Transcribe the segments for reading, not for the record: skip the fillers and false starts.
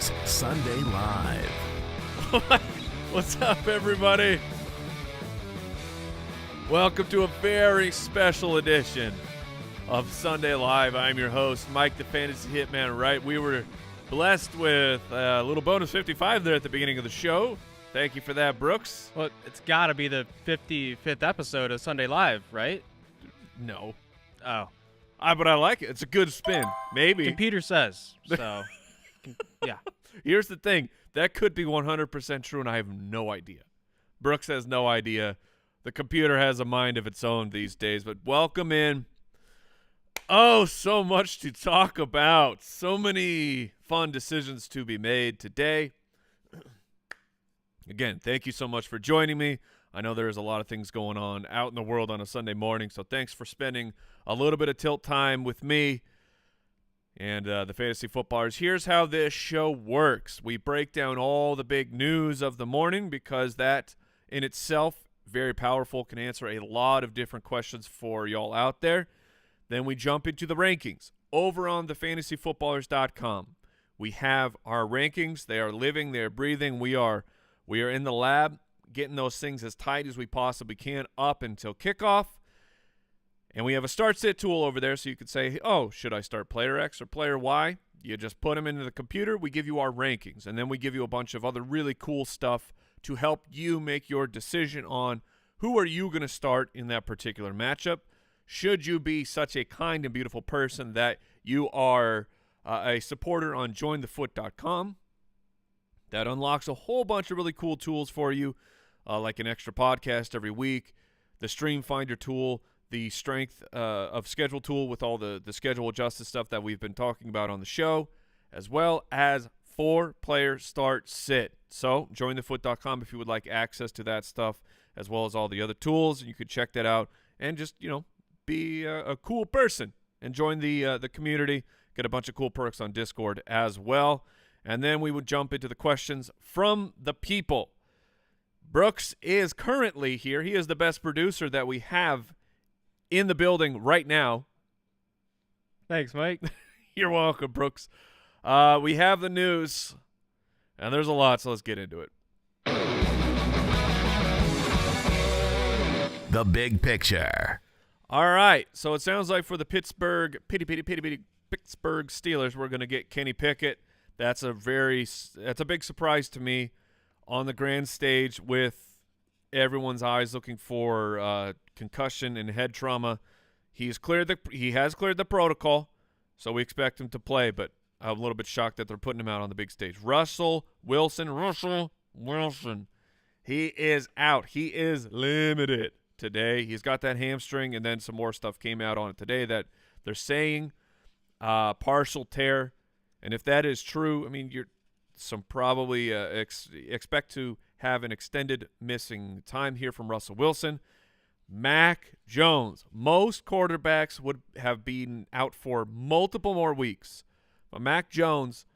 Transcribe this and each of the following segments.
Footballers Sunday Live. What's up, everybody? Welcome to a very special edition of Sunday Live. I'm your host, Mike the Fantasy Hitman Wright. We were blessed with a little bonus 55 there at the beginning of the show. Thank you for that, Brooks. Well, it's got to be the 55th episode of Sunday Live, right? No. Oh. But I like it. It's a good spin. Maybe. Computer says. So, yeah. Here's the thing. That could be 100% true, and I have no idea. Brooks has no idea. The computer has a mind of its own these days. But welcome in. Oh, so much to talk about. So many fun decisions to be made today. Again, thank you so much for joining me. I know there's a lot of things going on out in the world on a Sunday morning, so thanks for spending a little bit of tilt time with me and the Fantasy Footballers. Here's how this show works. We break down all the big news of the morning because that in itself, very powerful, can answer a lot of different questions for y'all out there. Then we jump into the rankings. Over on thefantasyfootballers.com, we have our rankings. They are living, they are breathing. We are in the lab getting those things as tight as we possibly can up until kickoff. And we have a start-sit tool over there so you could say, oh, should I start player X or player Y? You just put them into the computer. We give you our rankings, and then we give you a bunch of other really cool stuff to help you make your decision on who are you going to start in that particular matchup. Should you be such a kind and beautiful person that you are a supporter on jointhefoot.com, that unlocks a whole bunch of really cool tools for you, like an extra podcast every week, the Stream Finder tool, the Strength of Schedule tool with all the schedule adjusted stuff that we've been talking about on the show, as well as 4-player start sit. So jointhefoot.com if you would like access to that stuff, as well as all the other tools. You could check that out and just, be a cool person and join the community. Get a bunch of cool perks on Discord as well. And then we would jump into the questions from the people. Brooks is currently here. He is the best producer that we have in the building right now. Thanks, Mike. You're welcome, Brooks. We have the news, and there's a lot, so let's get into it. The big picture. All right, so it sounds like for the Pittsburgh Steelers, we're going to get Kenny Pickett. That's a big surprise to me on the grand stage with everyone's eyes looking for concussion and head trauma. He has cleared the protocol, so we expect him to play, but I'm a little bit shocked that they're putting him out on the big stage. Russell Wilson, he is out. He is limited today. He's got that hamstring, and then some more stuff came out on it today that they're saying partial tear. And if that is true, I mean, you're probably expect to have an extended missing time here from Russell Wilson. Mac Jones. Most quarterbacks would have been out for multiple more weeks. But Mac Jones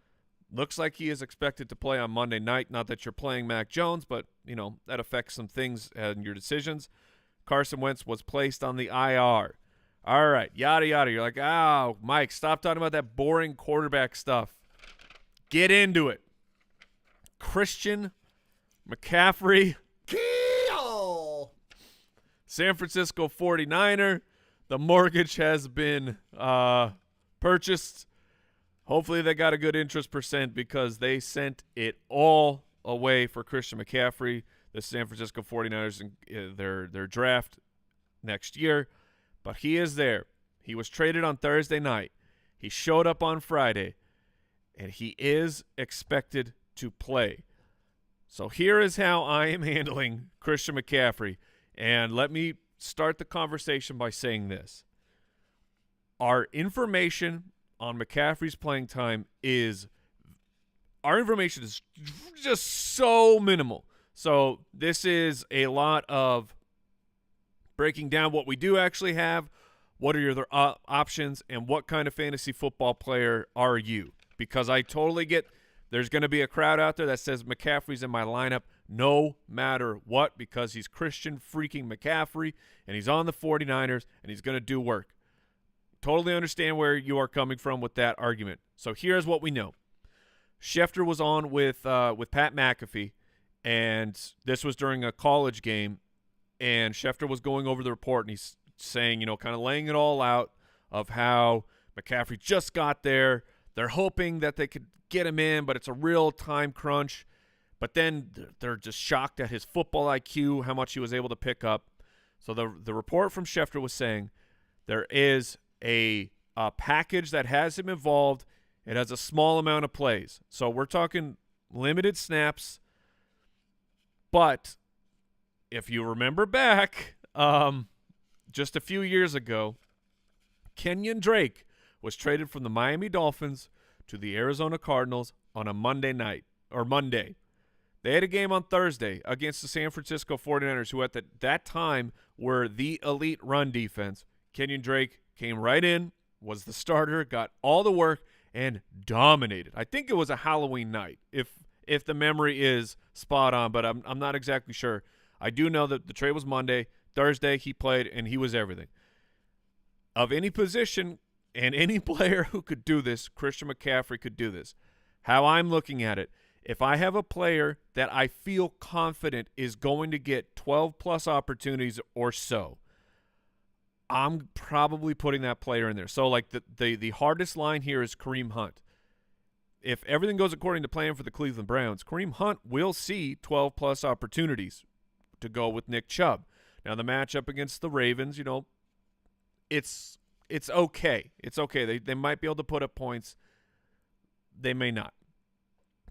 looks like he is expected to play on Monday night. Not that you're playing Mac Jones, but, that affects some things in your decisions. Carson Wentz was placed on the IR. All right, yada, yada. You're like, oh, Mike, stop talking about that boring quarterback stuff. Get into it. Christian McCaffrey. Kill! San Francisco 49er. The mortgage has been purchased. Hopefully they got a good interest percent because they sent it all away for Christian McCaffrey, the San Francisco 49ers, in their draft next year. But he is there. He was traded on Thursday night. He showed up on Friday, and he is expected to play. So here is how I am handling Christian McCaffrey. And let me start the conversation by saying this. Our information on McCaffrey's playing time is just so minimal. So this is a lot of breaking down what we do actually have, what are your other options, and what kind of fantasy football player are you? Because I totally get there's going to be a crowd out there that says McCaffrey's in my lineup no matter what because he's Christian freaking McCaffrey, and he's on the 49ers, and he's going to do work. Totally understand where you are coming from with that argument. So here's what we know. Schefter was on with Pat McAfee, and this was during a college game, and Schefter was going over the report, and he's saying, kind of laying it all out of how McCaffrey just got there. They're hoping that they could get him in, but it's a real time crunch. But then they're just shocked at his football IQ, how much he was able to pick up. So the report from Schefter was saying there is a package that has him involved. It has a small amount of plays. So we're talking limited snaps. But if you remember back just a few years ago, Kenyan Drake was traded from the Miami Dolphins to the Arizona Cardinals on a Monday. They had a game on Thursday against the San Francisco 49ers, who at that time were the elite run defense. Kenyan Drake came right in, was the starter, got all the work, and dominated. I think it was a Halloween night, if the memory is spot on, but I'm not exactly sure. I do know that the trade was Monday. Thursday he played, and he was everything. Of any position and any player who could do this, Christian McCaffrey could do this. How I'm looking at it, if I have a player that I feel confident is going to get 12-plus opportunities or so, I'm probably putting that player in there. So, like, the hardest line here is Kareem Hunt. If everything goes according to plan for the Cleveland Browns, Kareem Hunt will see 12-plus opportunities to go with Nick Chubb. Now, the matchup against the Ravens, it's okay. It's okay. They might be able to put up points. They may not.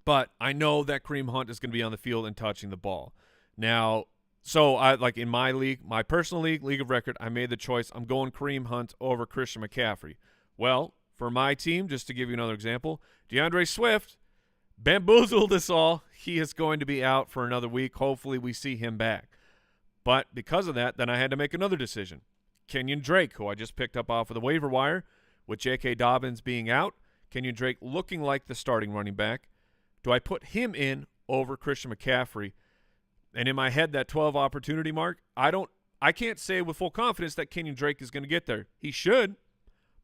But I know that Kareem Hunt is going to be on the field and touching the ball. Now, so I like in my league, my personal league of record, I made the choice. I'm going Kareem Hunt over Christian McCaffrey. Well, for my team, just to give you another example, DeAndre Swift bamboozled us all. He is going to be out for another week. Hopefully we see him back. But because of that, then I had to make another decision. Kenyan Drake, who I just picked up off of the waiver wire, with J.K. Dobbins being out, Kenyan Drake looking like the starting running back. Do I put him in over Christian McCaffrey? And in my head, that 12 opportunity mark, I can't say with full confidence that Kenyan Drake is going to get there. He should,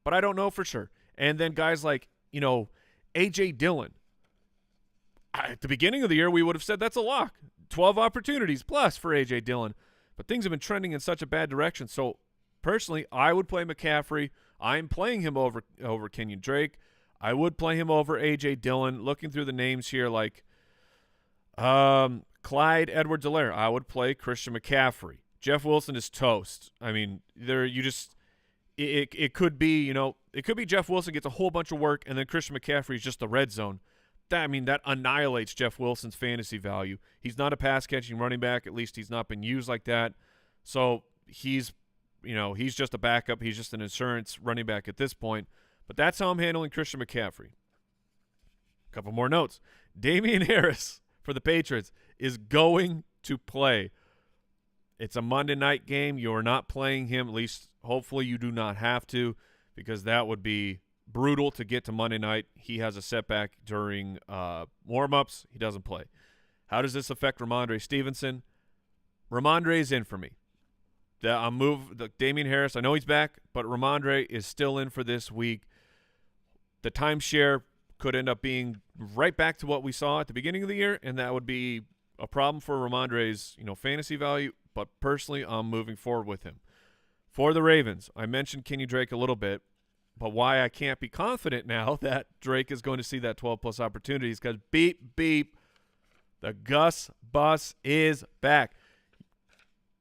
but I don't know for sure. And then guys like, A.J. Dillon. At the beginning of the year, we would have said that's a lock. 12 opportunities plus for A.J. Dillon. But things have been trending in such a bad direction. So, personally, I would play McCaffrey. I'm playing him over Kenyan Drake. I would play him over A.J. Dillon. Looking through the names here, like Clyde Edwards-Helaire, I would play Christian McCaffrey. Jeff Wilson is toast. I mean, it could be, it could be Jeff Wilson gets a whole bunch of work, and then Christian McCaffrey is just the red zone. That annihilates Jeff Wilson's fantasy value. He's not a pass-catching running back. At least he's not been used like that. So he's just a backup. He's just an insurance running back at this point. But that's how I'm handling Christian McCaffrey. A couple more notes. Damien Harris for the Patriots is going to play. It's a Monday night game. You're not playing him. At least, hopefully, you do not have to, because that would be brutal to get to Monday night. He has a setback during warm-ups. He doesn't play. How does this affect Ramondre Stevenson? Ramondre is in for me. Damien Harris, I know he's back, but Ramondre is still in for this week. The timeshare could end up being right back to what we saw at the beginning of the year, and that would be a problem for Ramondre's fantasy value. But personally, I'm moving forward with him. For the Ravens, I mentioned Kenyan Drake a little bit, but why I can't be confident now that Drake is going to see that 12-plus opportunities, because beep, beep, the Gus bus is back.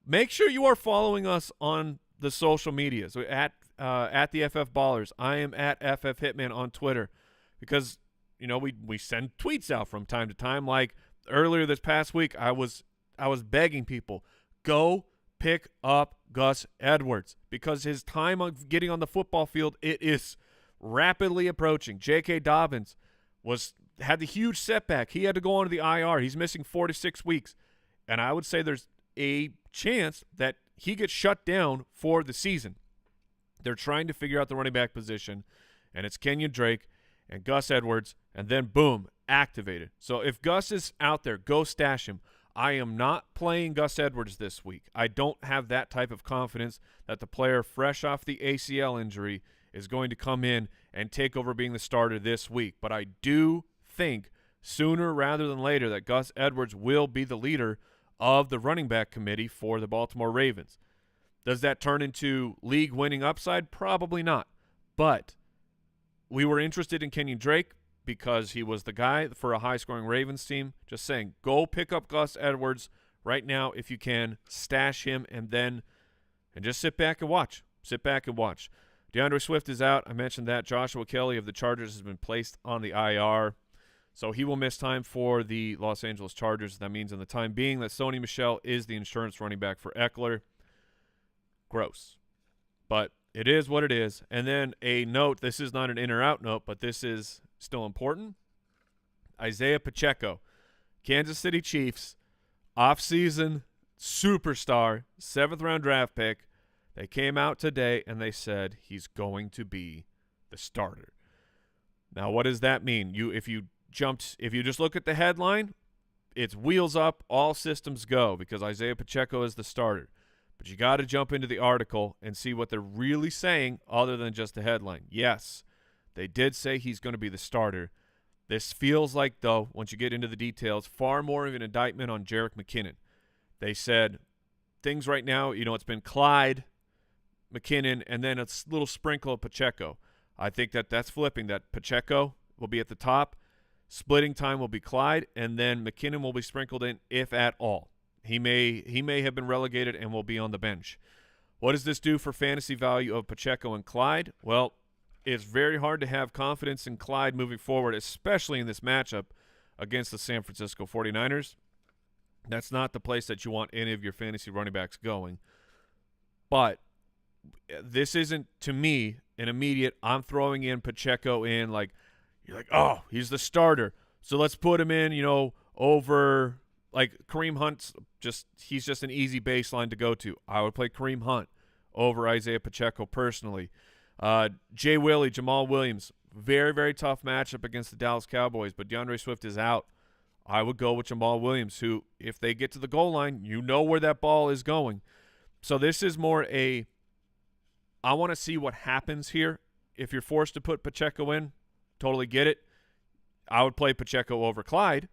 Make sure you are following us on the social media. So at the FF Ballers, I am at FF Hitman on Twitter, because we send tweets out from time to time. Like earlier this past week, I was begging people, go pick up Gus Edwards, because his time of getting on the football field, it is rapidly approaching. J.K. Dobbins had the huge setback. He had to go onto the IR. He's missing 4 to 6 weeks, and I would say there's a chance that he gets shut down for the season. They're trying to figure out the running back position, and it's Kenyan Drake and Gus Edwards, and then boom, activated. So if Gus is out there, go stash him. I am not playing Gus Edwards this week. I don't have that type of confidence that the player fresh off the ACL injury is going to come in and take over being the starter this week. But I do think sooner rather than later that Gus Edwards will be the leader of the running back committee for the Baltimore Ravens. Does that turn into league-winning upside? Probably not. But we were interested in Kenyan Drake because he was the guy for a high-scoring Ravens team. Just saying, go pick up Gus Edwards right now if you can. Stash him and just sit back and watch. Sit back and watch. DeAndre Swift is out. I mentioned that. Joshua Kelly of the Chargers has been placed on the IR. So he will miss time for the Los Angeles Chargers. That means in the time being that Sony Michel is the insurance running back for Eckler. Gross. But it is what it is. And then a note, this is not an in or out note, but this is still important. Isaiah Pacheco, Kansas City Chiefs, offseason superstar, 7th-round draft pick. They came out today and they said he's going to be the starter. Now, what does that mean? If you just look at the headline, it's wheels up, all systems go because Isaiah Pacheco is the starter. But you got to jump into the article and see what they're really saying other than just the headline. Yes, they did say he's going to be the starter. This feels like, though, once you get into the details, far more of an indictment on Jerick McKinnon. They said things right now, it's been Clyde, McKinnon, and then a little sprinkle of Pacheco. I think that's flipping, that Pacheco will be at the top. Splitting time will be Clyde, and then McKinnon will be sprinkled in, if at all. He may have been relegated and will be on the bench. What does this do for fantasy value of Pacheco and Clyde? Well, it's very hard to have confidence in Clyde moving forward, especially in this matchup against the San Francisco 49ers. That's not the place that you want any of your fantasy running backs going. But this isn't, to me, an immediate, I'm throwing in Pacheco in, like, you're like, oh, he's the starter. So let's put him in, over, like, Kareem Hunt's he's just an easy baseline to go to. I would play Kareem Hunt over Isaiah Pacheco personally. Jamal Williams, very, very tough matchup against the Dallas Cowboys, but DeAndre Swift is out. I would go with Jamal Williams, who, if they get to the goal line, you know where that ball is going. So this is more I want to see what happens here. If you're forced to put Pacheco in, totally get it. I would play Pacheco over Clyde,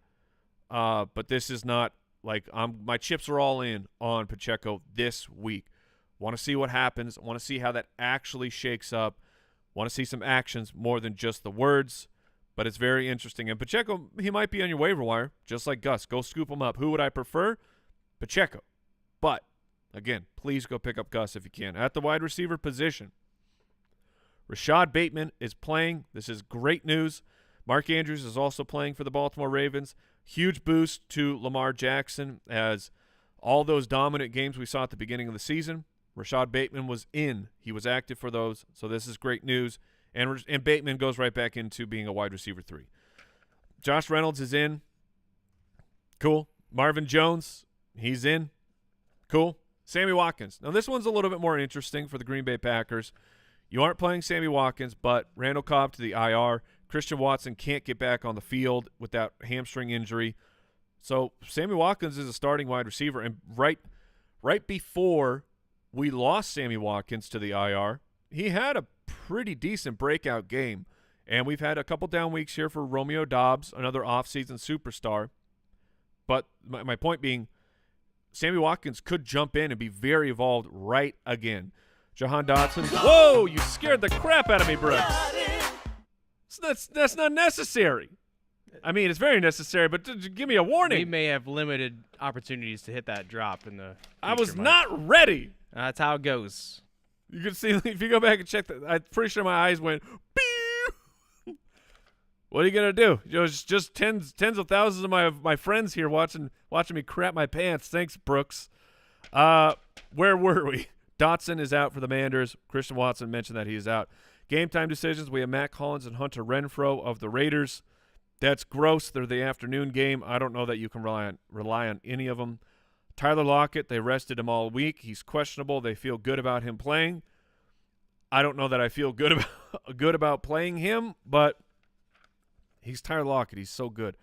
but this is not like my chips are all in on Pacheco this week. Want to see what happens. Want to see how that actually shakes up. Want to see some actions more than just the words, but it's very interesting. And Pacheco, he might be on your waiver wire, just like Gus. Go scoop him up. Who would I prefer? Pacheco. But, again, please go pick up Gus if you can. At the wide receiver position, Rashad Bateman is playing. This is great news. Mark Andrews is also playing for the Baltimore Ravens. Huge boost to Lamar Jackson as all those dominant games we saw at the beginning of the season, Rashad Bateman was in. He was active for those, so this is great news. And Bateman goes right back into being a wide receiver 3. Josh Reynolds is in. Cool. Marvin Jones, he's in. Cool. Sammy Watkins. Now, this one's a little bit more interesting for the Green Bay Packers. You aren't playing Sammy Watkins, but Randall Cobb to the IR. Christian Watson can't get back on the field with that hamstring injury. So Sammy Watkins is a starting wide receiver. And right before we lost Sammy Watkins to the IR, he had a pretty decent breakout game. And we've had a couple down weeks here for Romeo Dobbs, another offseason superstar. But my point being, Sammy Watkins could jump in and be very involved right again. Jahan Dotson. Whoa, you scared the crap out of me, Brooks. That's not necessary. I mean, it's very necessary, but give me a warning. We may have limited opportunities to hit that drop in the future, I was Mike. not ready. That's how it goes. You can see, if you go back and check that, I'm pretty sure my eyes went, beep. What are you going to do? Just tens of thousands of my friends here watching me crap my pants. Thanks, Brooks. Where were we? Dotson is out for the Manders. Christian Watson mentioned that he is out. Game time decisions, we have Matt Collins and Hunter Renfrow of the Raiders. That's gross. They're the afternoon game. I don't know that you can rely on any of them. Tyler Lockett, they rested him all week. He's questionable. They feel good about him playing. I don't know that I feel good about playing him, but he's Tyler Lockett. He's so good.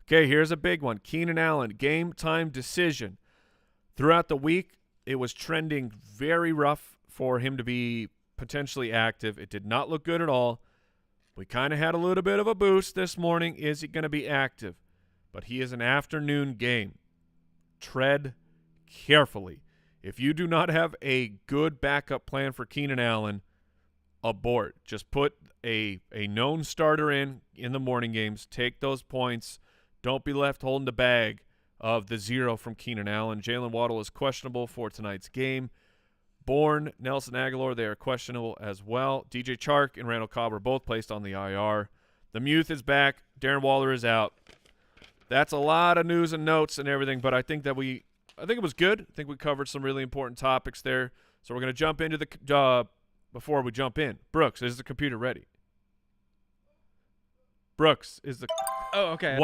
Okay, here's a big one. Keenan Allen, game time decision. Throughout the week, it was trending very rough for him to be potentially active. It did not look good at all. We kind of had a little bit of a boost this morning. Is he going to be active? But he is an afternoon game. Tread carefully. If you do not have a good backup plan for Keenan Allen, abort. Just put a known starter in the morning games. Take those points. Don't be left holding the bag of the 0 from Keenan Allen. Jalen Waddle is questionable for tonight's game. Bourne, Nelson Aguilar, they are questionable as well. DJ Chark and Randall Cobb are both placed on the IR. The Muth is back. Darren Waller is out. That's a lot of news and notes and everything, but I think it was good. I think we covered some really important topics there. So we're going to jump into the before we jump in. Brooks, is the computer ready? Brooks, is the Oh, okay.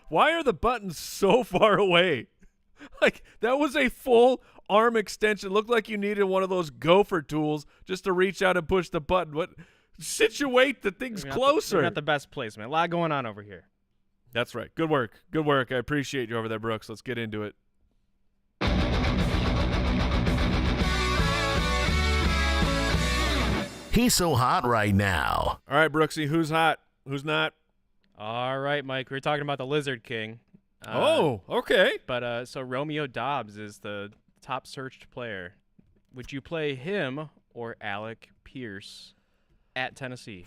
Why are the buttons so far away? Like, that was a full arm extension. Looked like you needed one of those gopher tools just to reach out and push the button. What? Situate the things closer. We're not the best placement. A lot going on over here. That's right. Good work. Good work. I appreciate you over there, Brooks. Let's get into it. He's so hot right now. All right, Brooksy, who's hot? Who's not? All right, Mike. We're talking about the Lizard King. Okay. But so Romeo Dobbs is the top searched player. Would you play him or Alec Pierce at Tennessee?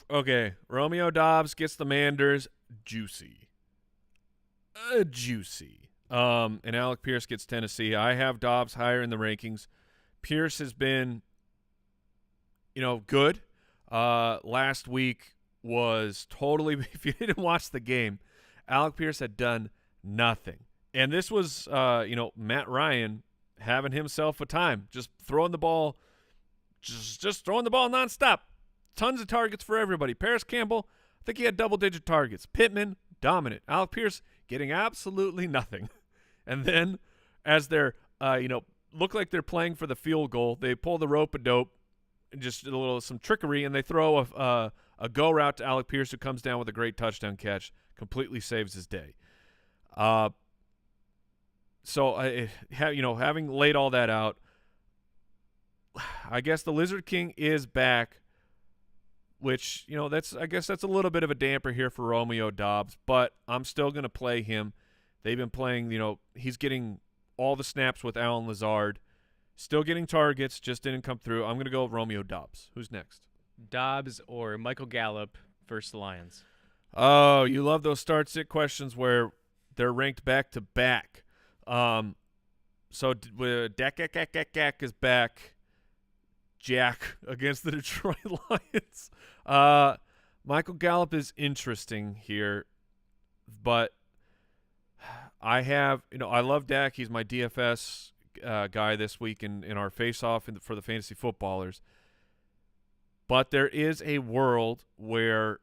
Okay, Romeo Dobbs gets the Manders. Juicy. Juicy. And Alec Pierce gets Tennessee. I have Dobbs higher in the rankings. Pierce has been, good. Last week was totally, if you didn't watch the game, Alec Pierce had done nothing. And this was, Matt Ryan having himself a time, just throwing the ball, just throwing the ball nonstop. Tons of targets for everybody. Paris Campbell, I think he had double-digit targets. Pittman, dominant. Alec Pierce getting absolutely nothing. And then as they're, look like they're playing for the field goal, they pull the rope-a-dope, just some trickery, and they throw a go route to Alec Pierce, who comes down with a great touchdown catch, completely saves his day. Having laid all that out, I guess the Lizard King is back, which, that's a little bit of a damper here for Romeo Dobbs, but I'm still going to play him. They've been playing, he's getting all the snaps with Allen Lazard, still getting targets, just didn't come through. I'm going to go with Romeo Dobbs. Who's next? Dobbs or Michael Gallup versus the Lions? Oh, you love those start-sit questions where they're ranked back-to-back. So Dak is back. Jack against the Detroit Lions. Michael Gallup is interesting here, but I love Dak. He's my DFS guy this week in our face-off for the fantasy footballers. But there is a world where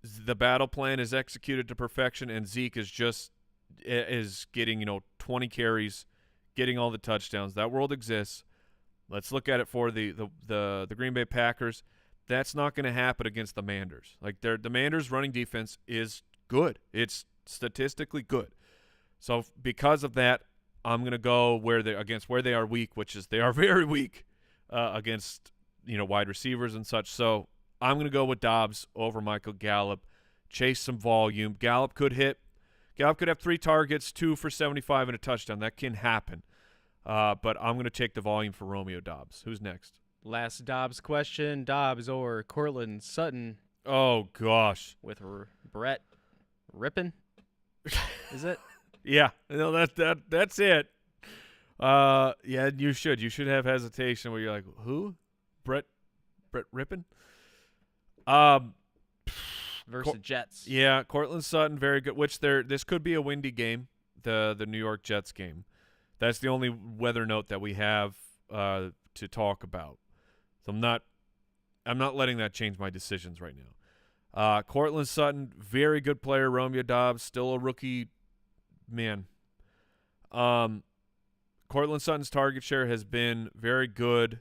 the battle plan is executed to perfection and Zeke is getting 20 carries, getting all the touchdowns. That world exists. Let's look at it for the Green Bay Packers. That's not going to happen against the Manders. Like, the Manders' running defense is good. It's statistically good. So because of that, I'm going to go where they are weak, which is they are very weak against wide receivers and such. So I'm going to go with Dobbs over Michael Gallup. Chase some volume. Gallup could have 3 targets, 2 for 75 and a touchdown. That can happen. But I'm going to take the volume for Romeo Dobbs. Who's next? Last Dobbs question. Dobbs or Cortland Sutton? Oh, gosh. With Brett Rippin? Is it? Yeah. That's it. Yeah, you should. You should have hesitation where you're like, who? Brett Rippin? Versus Jets. Yeah, Cortland Sutton, very good. This could be a windy game, the New York Jets game. That's the only weather note that we have to talk about. So I'm not letting that change my decisions right now. Cortland Sutton, very good player. Romeo Dobbs, still a rookie. Man. Cortland Sutton's target share has been very good.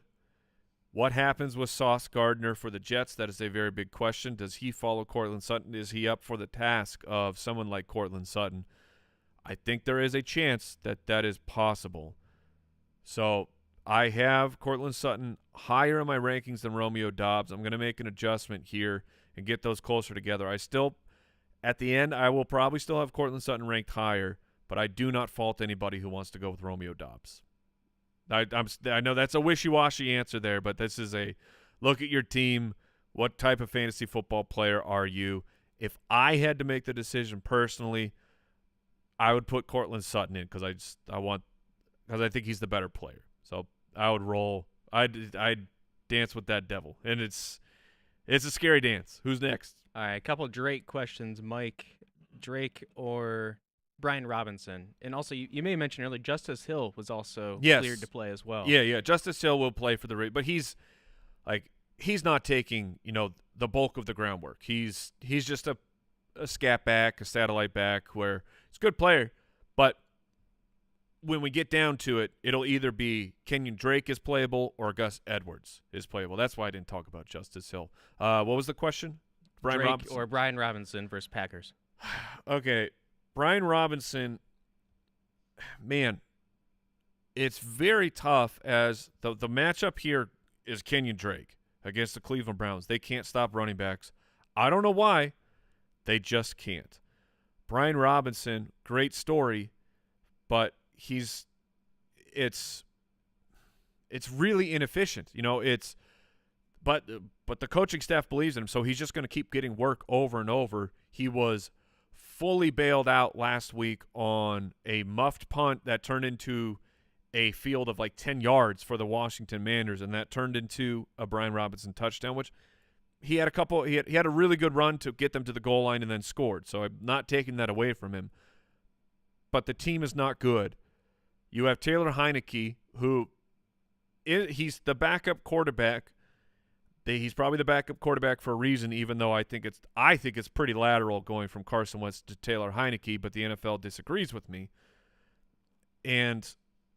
What happens with Sauce Gardner for the Jets? That is a very big question. Does he follow Cortland Sutton? Is he up for the task of someone like Cortland Sutton? I think there is a chance that is possible. So I have Cortland Sutton higher in my rankings than Romeo Dobbs. I'm going to make an adjustment here and get those closer together. At the end, I will probably still have Cortland Sutton ranked higher, but I do not fault anybody who wants to go with Romeo Dobbs. I know that's a wishy-washy answer there, but this is a look at your team. What type of fantasy football player are you? If I had to make the decision personally, I would put Cortland Sutton in because I think he's the better player. So I would roll. I'd dance with that devil, and it's a scary dance. Who's next? All right, a couple Drake questions, Mike. Drake or Brian Robinson? And also, you may have mentioned earlier, Justice Hill was also cleared to play as well. Yeah. Justice Hill will play for the Raiders, but he's not taking the bulk of the groundwork. He's just a scat back, a satellite back, where he's a good player, but when we get down to it, it'll either be Kenyan Drake is playable or Gus Edwards is playable. That's why I didn't talk about Justice Hill. What was the question? Brian Drake Robinson or Brian Robinson versus Packers? Okay, Brian Robinson, man, it's very tough as the matchup here is Kenyan Drake against the Cleveland Browns. They can't stop running backs. I don't know why. They just can't. Brian Robinson, great story, but it's really inefficient. But the coaching staff believes in him, so he's just going to keep getting work over and over. He was fully bailed out last week on a muffed punt that turned into a field of like 10 yards for the Washington Commanders, and that turned into a Brian Robinson touchdown, which he had he had a really good run to get them to the goal line and then scored. So I'm not taking that away from him. But the team is not good. You have Taylor Heinecke, he's the backup quarterback. He's probably the backup quarterback for a reason, even though I think it's pretty lateral going from Carson Wentz to Taylor Heinecke, but the NFL disagrees with me. And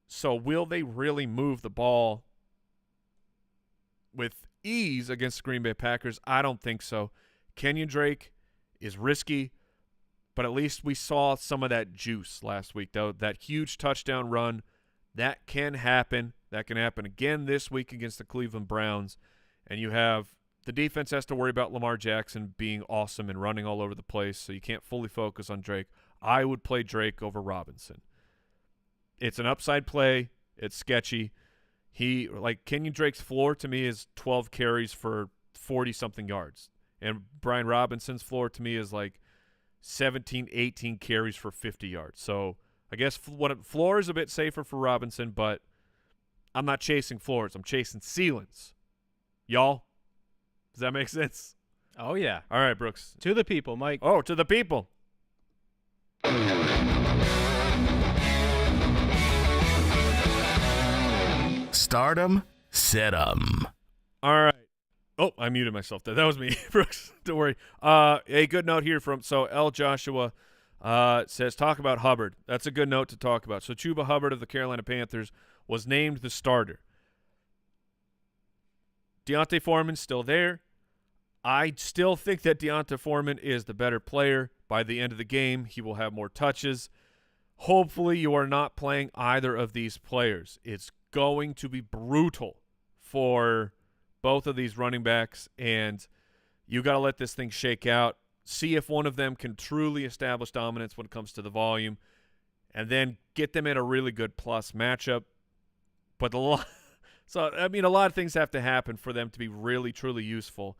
so will they really move the ball with ease against the Green Bay Packers? I don't think so. Kenyan Drake is risky, but at least we saw some of that juice last week, though. That huge touchdown run, that can happen. That can happen again this week against the Cleveland Browns. And you have the defense has to worry about Lamar Jackson being awesome and running all over the place, so you can't fully focus on Drake. I would play Drake over Robinson. It's an upside play. It's sketchy. Kenyan Drake's floor to me is 12 carries for 40-something yards. And Brian Robinson's floor to me is like 17, 18 carries for 50 yards. So I guess floor is a bit safer for Robinson, but I'm not chasing floors. I'm chasing ceilings. Y'all, does that make sense? Oh, yeah. All right, Brooks. To the people, Mike. Oh, to the people. Stardom, set 'em. All right. Oh, I muted myself there. That was me, Brooks. Don't worry. A good note here from L. Joshua says, talk about Hubbard. That's a good note to talk about. So Chuba Hubbard of the Carolina Panthers was named the starter. Deontay Foreman's still there. I still think that Deontay Foreman is the better player. By the end of the game, he will have more touches. Hopefully, you are not playing either of these players. It's going to be brutal for both of these running backs, and you got to let this thing shake out. See if one of them can truly establish dominance when it comes to the volume, and then get them in a really good plus matchup. But a lot of things have to happen for them to be really, truly useful.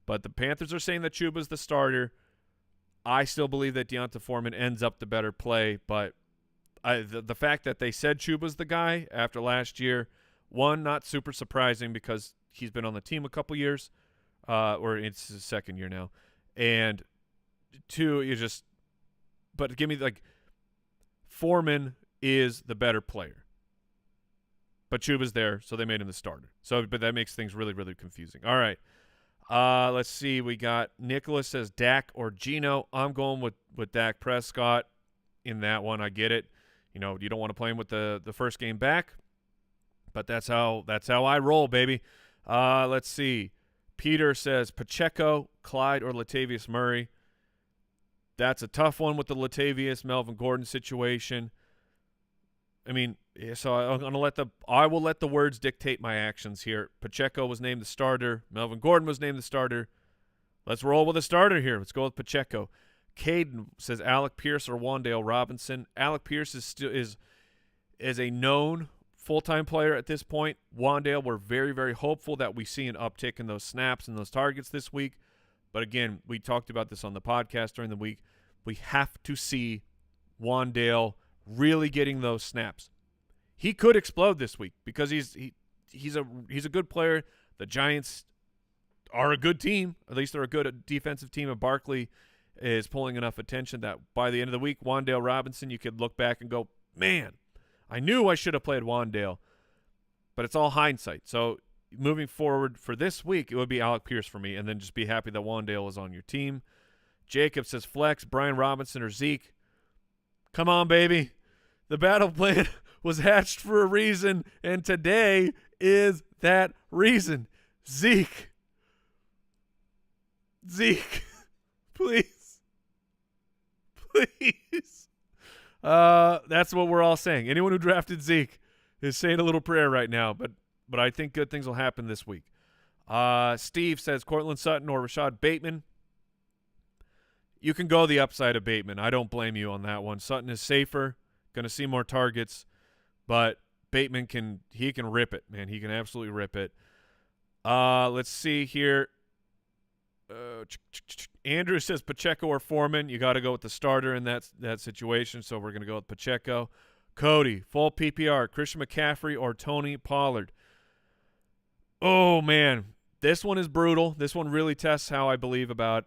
But the Panthers are saying that Chuba's the starter. I still believe that Deontay Foreman ends up the better play, but the fact that they said Chuba's the guy after last year, one, not super surprising because he's been on the team a couple years, or it's his second year now, and two, but give me Foreman is the better player. But Chuba's there, so they made him the starter. But that makes things really, really confusing. All right. Let's see. We got Nicholas says Dak or Geno. I'm going with Dak Prescott in that one. I get it. You don't want to play him with the first game back, but that's how I roll, baby. Let's see. Peter says Pacheco, Clyde, or Latavius Murray. That's a tough one with the Latavius Melvin Gordon situation. I mean, Yeah, so I will let the words dictate my actions here. Pacheco was named the starter. Melvin Gordon was named the starter. Let's roll with a starter here. Let's go with Pacheco. Caden says Alec Pierce or Wan'Dale Robinson. Alec Pierce is a known full-time player at this point. Wan'Dale, we're very, very hopeful that we see an uptick in those snaps and those targets this week. But again, we talked about this on the podcast during the week. We have to see Wan'Dale really getting those snaps. He could explode this week because he's a good player. The Giants are a good team. At least they're a good defensive team. And Barkley is pulling enough attention that by the end of the week, Wan'Dale Robinson, you could look back and go, man, I knew I should have played Wan'Dale. But it's all hindsight. So moving forward for this week, it would be Alec Pierce for me, and then just be happy that Wan'Dale is on your team. Jacob says flex, Brian Robinson or Zeke. Come on, baby. The battle plan was hatched for a reason, and today is that reason. Zeke, please. That's what we're all saying. Anyone who drafted Zeke is saying a little prayer right now, but I think good things will happen this week. Steve says Cortland Sutton or Rashad Bateman. You can go the upside of Bateman. I don't blame you on that one. Sutton is safer, going to see more targets. But Bateman can rip it, man. He can absolutely rip it. Let's see here. Andrew says Pacheco or Foreman. You got to go with the starter in that situation, so we're going to go with Pacheco. Cody, full PPR, Christian McCaffrey or Tony Pollard. Oh, man. This one is brutal. This one really tests how I believe about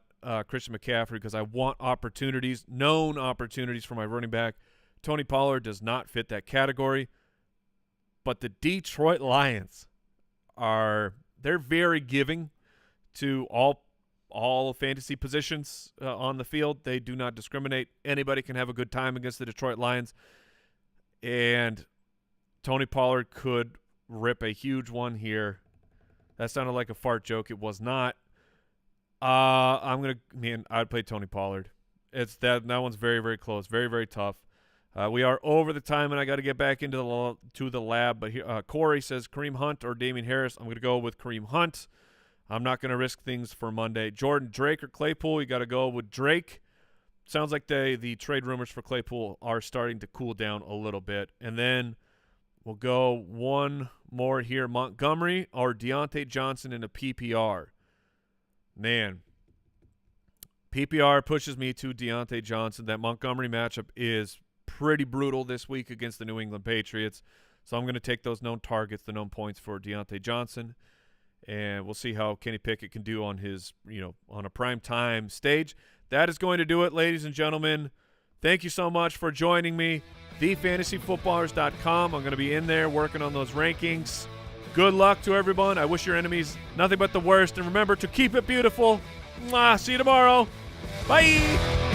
Christian McCaffrey because I want opportunities, known opportunities for my running back. Tony Pollard does not fit that category, but the Detroit Lions they're very giving to all fantasy positions on the field. They do not discriminate. Anybody can have a good time against the Detroit Lions, and Tony Pollard could rip a huge one here. That sounded like a fart joke. It was not. I'd play Tony Pollard. It's that one's very, very close, very, very tough. We are over the time, and I got to get back into the lab. But here, Corey says Kareem Hunt or Damien Harris. I'm going to go with Kareem Hunt. I'm not going to risk things for Monday. Jordan, Drake, or Claypool? You got to go with Drake. Sounds like the trade rumors for Claypool are starting to cool down a little bit. And then we'll go one more here. Montgomery or Deontay Johnson in a PPR. Man, PPR pushes me to Deontay Johnson. That Montgomery matchup is pretty brutal this week against the New England Patriots. So I'm going to take those known targets, the known points for Deontay Johnson. And we'll see how Kenny Pickett can do on his, on a prime time stage. That is going to do it, ladies and gentlemen. Thank you so much for joining me. TheFantasyFootballers.com. I'm going to be in there working on those rankings. Good luck to everyone. I wish your enemies nothing but the worst. And remember to keep it beautiful. Mwah. See you tomorrow. Bye.